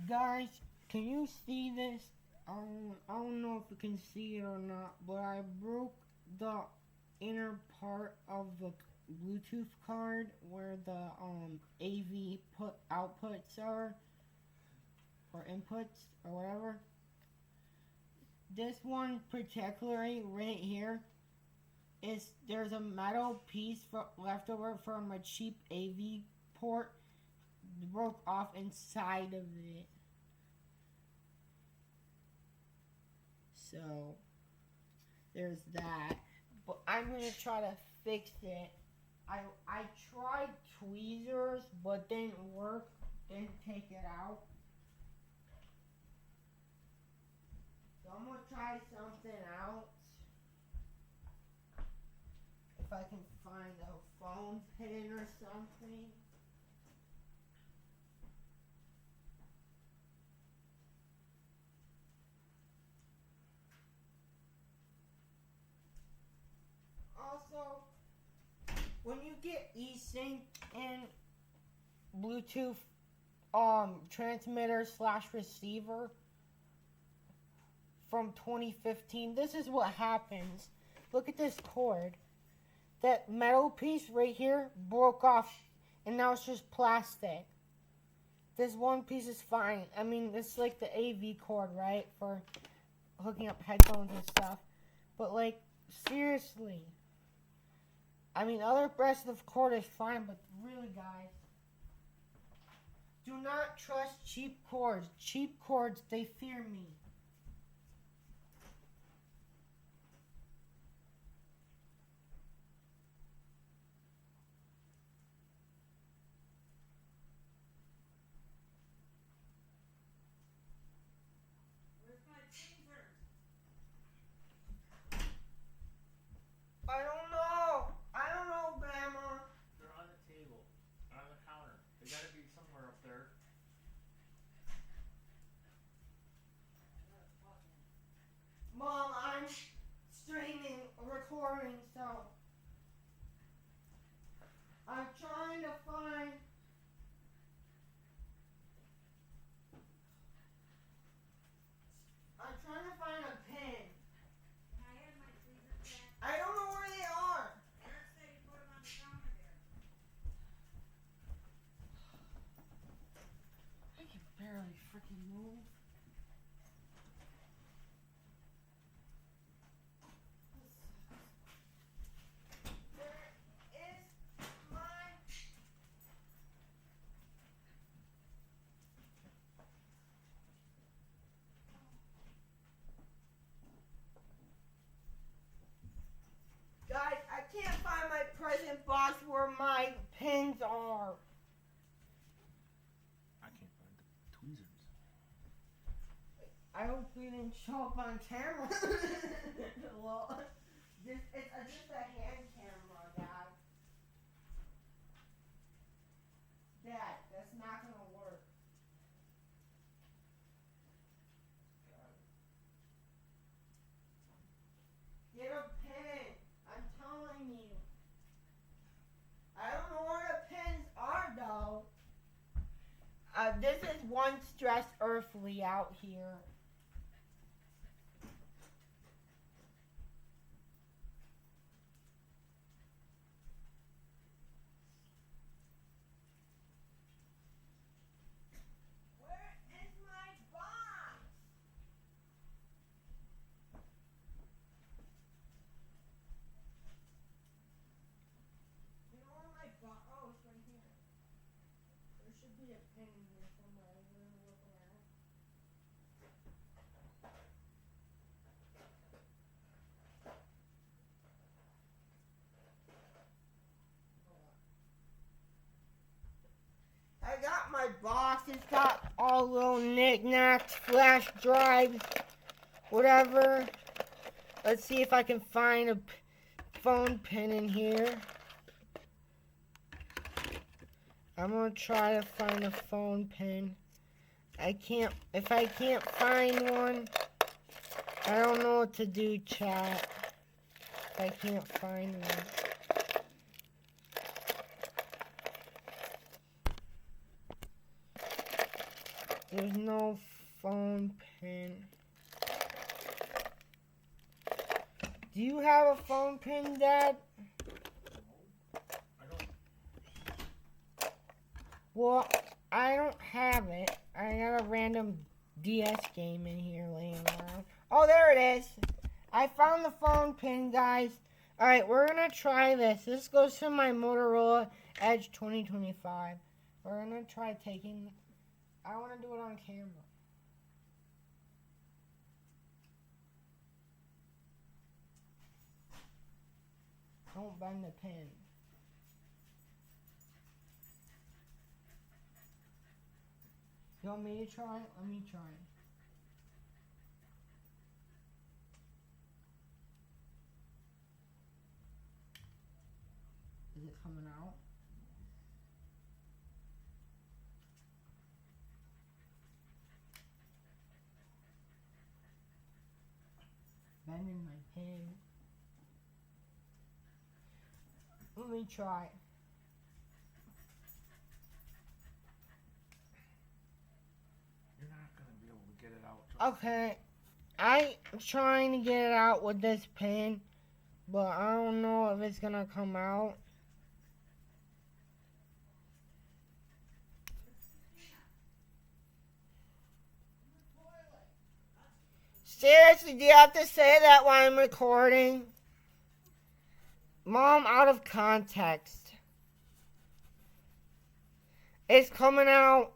Guys, can you see this? I don't know if you can see it or not, but I broke the inner part of the Bluetooth card where the AV outputs are, or inputs, or whatever. This one particularly right here there's a metal piece left over from a cheap AV port, broke off inside of it. So there's that. But I'm gonna try to fix it. I tried tweezers, but didn't work. Didn't take it out. So I'm gonna try something else. If I can find a phone pin or something. Also, when you get eSync in Bluetooth transmitter / receiver from 2015, this is what happens. Look at this cord. That metal piece right here broke off, and now it's just plastic. This one piece is fine. I mean, it's like the AV cord, right, for hooking up headphones and stuff. But like, seriously. I mean, other rest of the cord is fine, but really, guys, do not trust cheap cords. Cheap cords, they fear me. Where's my tweezers? I don't know, Grandma. They're on the table, on the counter. They gotta be somewhere up there. Mom, I'm streaming, recording, so I'm trying to find a pin. Can I have my tweezers back? I don't know where they are. Eric said he put them on the counter there. I can barely freaking move. Guys, I can't find my present box where my pins are. I can't find the tweezers. I hope we didn't show up on camera. Well, it's just a hand camera, Dad. Dad, that's not gonna work. Get a pen. I'm telling you. I don't know where the pins are, though. This is one stressed earthly out here. Where is my box? You know where my box? Oh, it's right here. There should be a pin in here somewhere. I'm gonna look around. I got my box. It's got all little knickknacks, flash drives, whatever. Let's see if I can find a phone pin in here. I'm gonna try to find a phone pin. If I can't find one, I don't know what to do, chat. If I can't find one. There's no phone pin. Do you have a phone pin, Dad? I don't. Well, I don't have it. I got a random DS game in here laying around. Oh, there it is. I found the phone pin, guys. Alright, we're going to try this. This goes to my Motorola Edge 2025. We're going to try taking... I want to do it on camera. Don't bend the pin. You want me to try? Let me try. Is it coming out? Bending my pin. Let me try. You're not gonna be able to get it out. Okay, I'm trying to get it out with this pin, but I don't know if it's gonna come out. Seriously, do you have to say that while I'm recording? Mom, out of context. It's coming out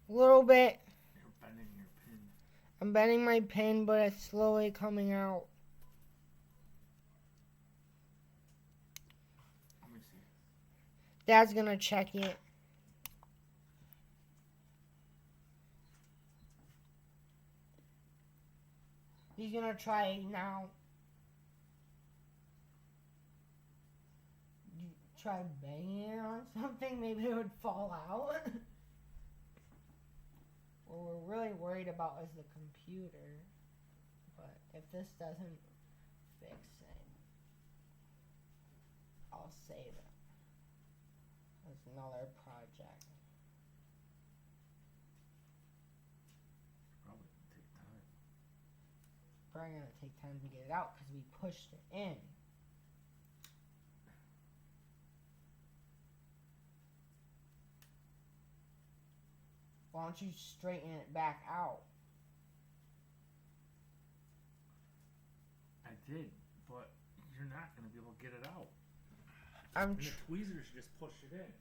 a little bit. You're bending your pin. I'm bending my pin, but it's slowly coming out. Let me see. Dad's gonna check it. He's gonna try it now. You try banging it on something, maybe it would fall out. What we're really worried about is the computer. But if this doesn't fix it, I'll save it. That's another project. Probably gonna take time. Probably gonna take time to get it out because we pushed it in. Why don't you straighten it back out? I did, but you're not gonna be able to get it out. I'm And the tweezers just push it in.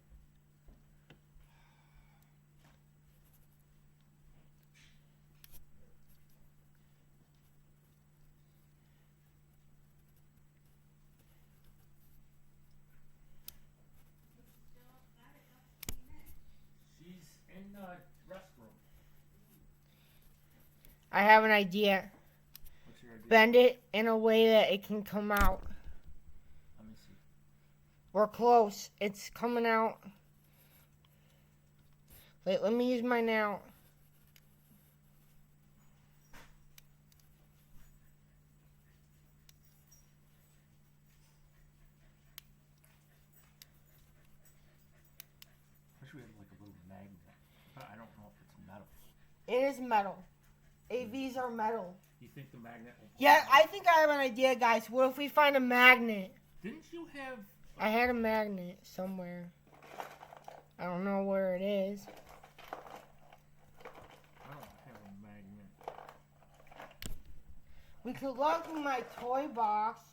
She's in the restroom. I have an idea. What's your idea? Bend it in a way that it can come out. Let me see. We're close. It's coming out. Wait, let me use my nail. Wish we had like a little magnet, but I don't know if it's metal. It is metal. AVs are metal. You think the magnet will? Yeah, I think I have an idea, guys. What if we find a magnet? Didn't you have? I had a magnet somewhere. I don't know where it is. I don't have a magnet. We could look in my toy box.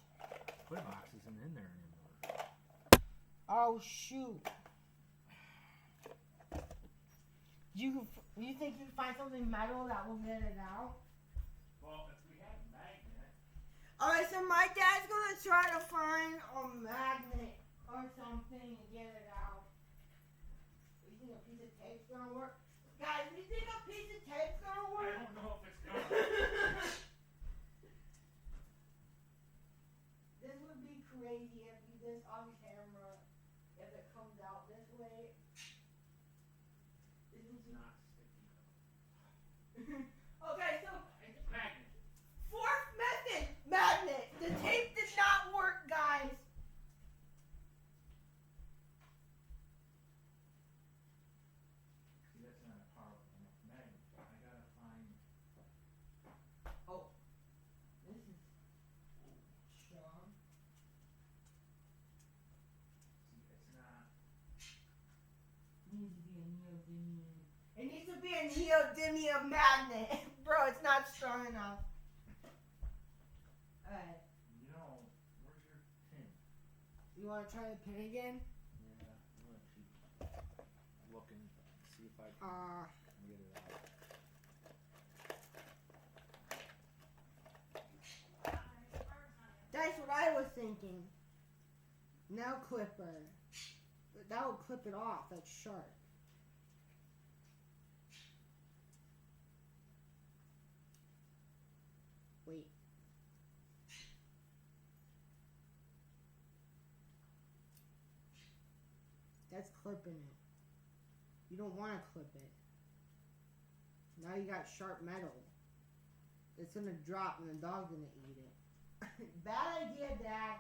Toy box isn't in there anymore. Oh, shoot. You think you find something metal that will get it out? Well, if we had a magnet. Alright, so my dad's gonna try to find a magnet or something and get it out. You think a piece of tape's gonna work? Guys, you think a piece of tape's gonna I work? don't know if it's gonna. This would be crazy if you did this on camera. If it comes out this way. This is Not sticky. okay, so Magnet. fourth method, magnet. The tape did not work, guys. See, that's not a powerful enough neodymium magnet. Bro, it's not strong enough. Alright. You know, where's your pin? You want to try the pin again? Yeah, I'm gonna keep looking, see if I can get it out. That's what I was thinking. Nail clipper. That will clip it off. That's sharp. Wait. That's clipping it. You don't want to clip it. Now you got sharp metal. It's gonna drop and the dog's gonna eat it. Bad idea, Dad.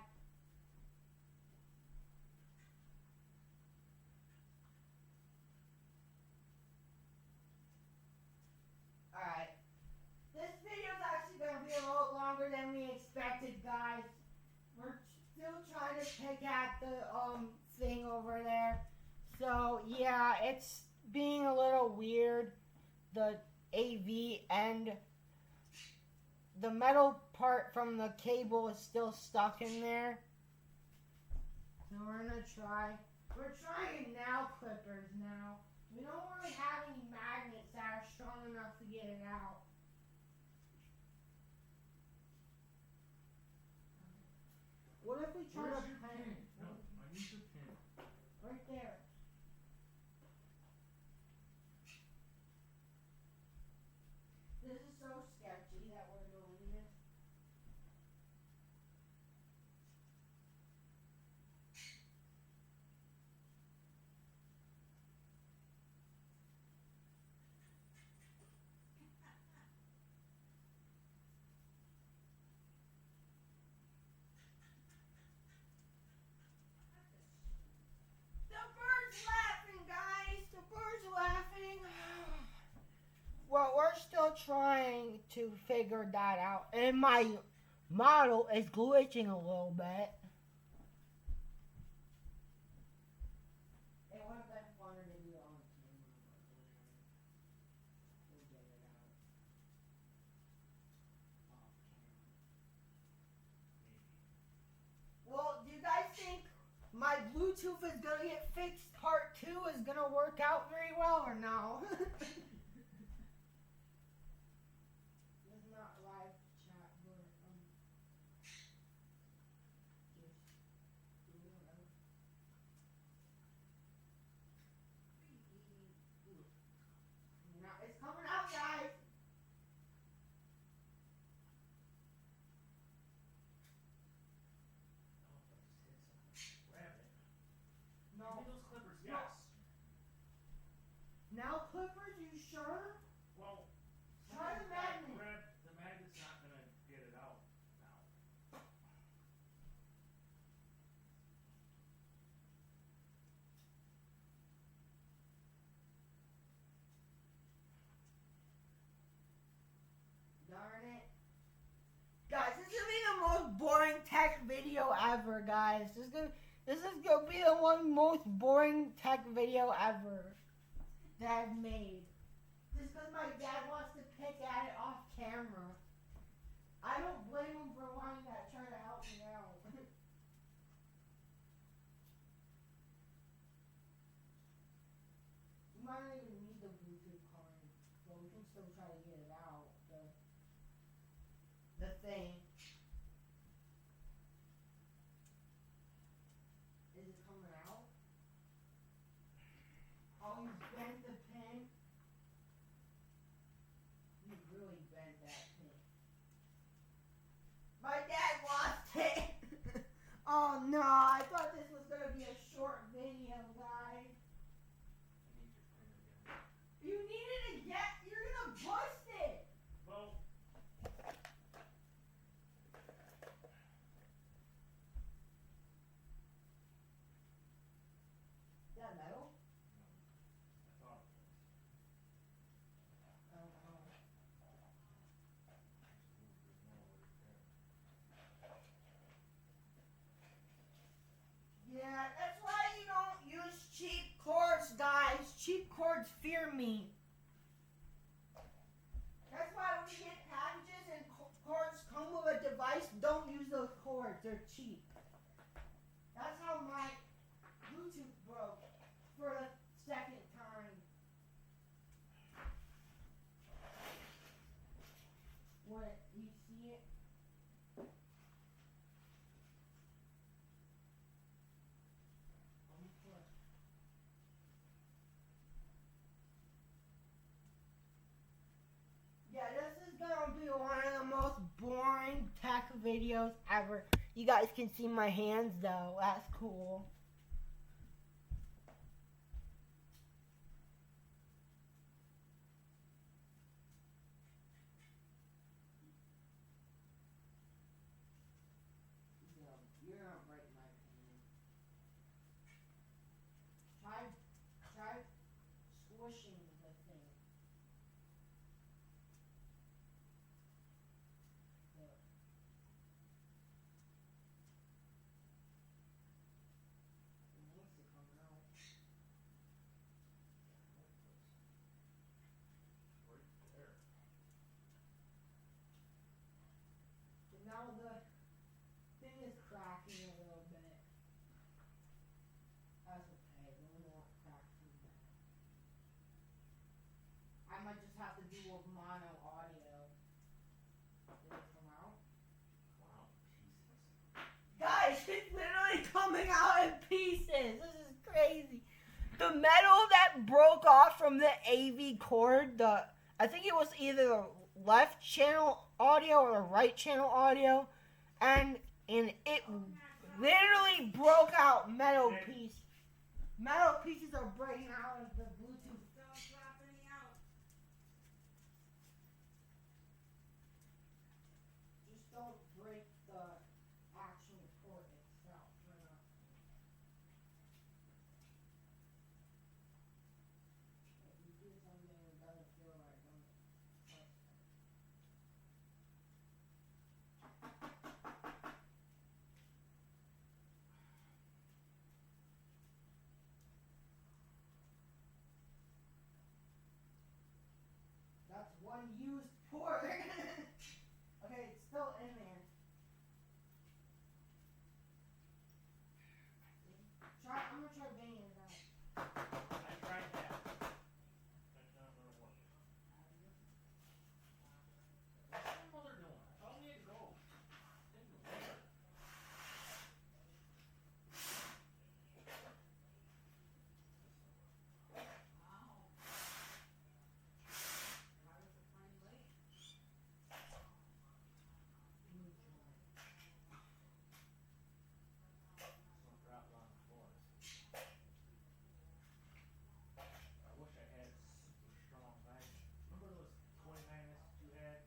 Alright. This video's actually gonna be a little longer than we expected, guys. We're still trying to pick at the thing over there. So yeah, it's being a little weird. The AV and the metal part from the cable is still stuck in there. So we're gonna try. We're trying nail clippers now. We don't really have any magnets that are strong enough to get it out. What if we try Where's to your pin? No, I need your pin. right there? This is so sketchy that we're doing this. The bird's laughing, guys. The bird's laughing. Well, we're still trying to figure that out. And my model is glitching a little bit. It would have been funner to do it on camera, but we'll get it out. Off camera. Well, do you guys think my Bluetooth is gonna get fixed? Part 2 is gonna work out very well or no? This is not live chat, but just doing whatever. Now it's coming out, guys. Grab it. No. Give me those clippers, No. yes. Now clippers, you sure? Well, Try the magnet. the magnet's not gonna get it out now. Darn it. Guys, this is gonna be the most boring tech video ever, guys. This is gonna be the most boring tech video ever that I've made. Just because my dad wants to pick at it off camera. I don't blame him for wanting to try to help me out. We might not even need the Bluetooth card, but we can still try to get it out. The thing. Is it coming out? Oh, you bent the pin? You really bent that pin. My dad lost it! Oh no, I thought this was gonna be a short video, guys. I need your pin again. You need it again? You're gonna bust it! Well, Is that metal? I thought it was. I don't know. There's no right there. Yeah, that's why you don't use cheap cords, guys. Cheap cords fear me. guys, don't use those cords. They're cheap. That's how my Bluetooth broke for the second time. What? You see it? Yeah, this is gonna be one of the most boring tech videos ever. You guys can see my hands though. That's cool. You're gonna break my hand. Try squishing the thing. Look. It needs to come out. Right there. And now the thing is cracking a little bit. That's okay. It won't crack too bad. I might just have to do a mono audio. Did it come out? Wow, pieces. Guys, it's literally coming out in pieces. This is crazy. The metal that broke off from the AV cord, I think it was either the left channel audio or the right channel audio, and it literally broke out metal pieces. Metal pieces are breaking out of the Bluetooth. Don't drop any out. Just don't break the actual cord itself. If you do something that doesn't feel right, don't touch it. That's one used port. Okay, it's still in there. I'm gonna try banging it out. I tried that. That's not gonna work. What's my mother doing? I thought we had to go. Didn't go there. Don't drop it on the floor. I wish I had super strong magnets. Remember those toy magnets that you had?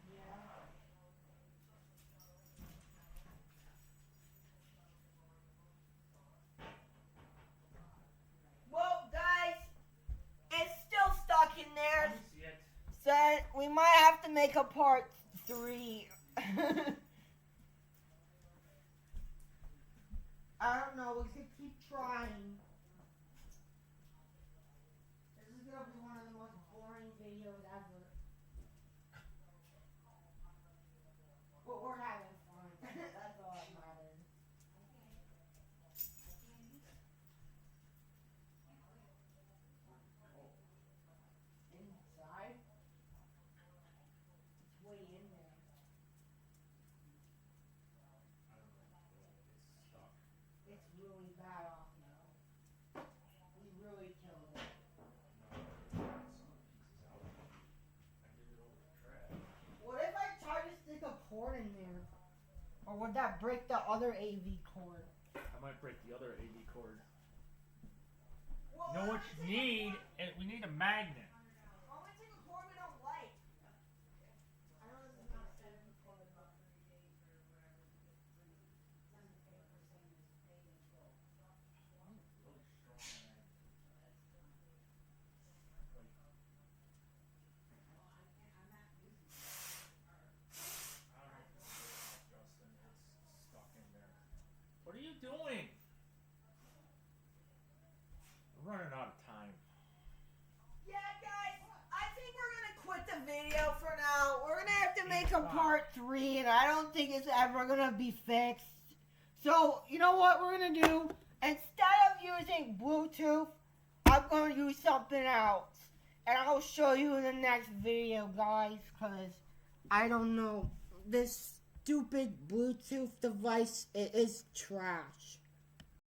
Yeah. Well, guys, it's still stuck in there. Let me see it. So we might have to make a part 3. I don't know. We could keep trying. This is gonna be one of the most boring videos ever. But we're having fun. That's all that matters. Inside? It's way in there. I don't know. It's stuck. It's really bad off now. We really killed it. No, it's pieces out. I did it over the trash. What if I try to stick a cord in there? Or would that break the other AV cord? I might break the other AV cord. Well, You know what you need? We need a magnet. I'm gonna take a cord we don't like. I know this is not a AV cord, but Really strong magnet. Like, I don't know, Justin. It's stuck in there. What are you doing? We're running out of time. yeah, guys. to make a part 3, and I don't think it's ever gonna be fixed. So you know what we're gonna do? Instead of using Bluetooth, I'm gonna use something else, and I'll show you in the next video, guys. Cause I don't know, this stupid Bluetooth device, it is trash.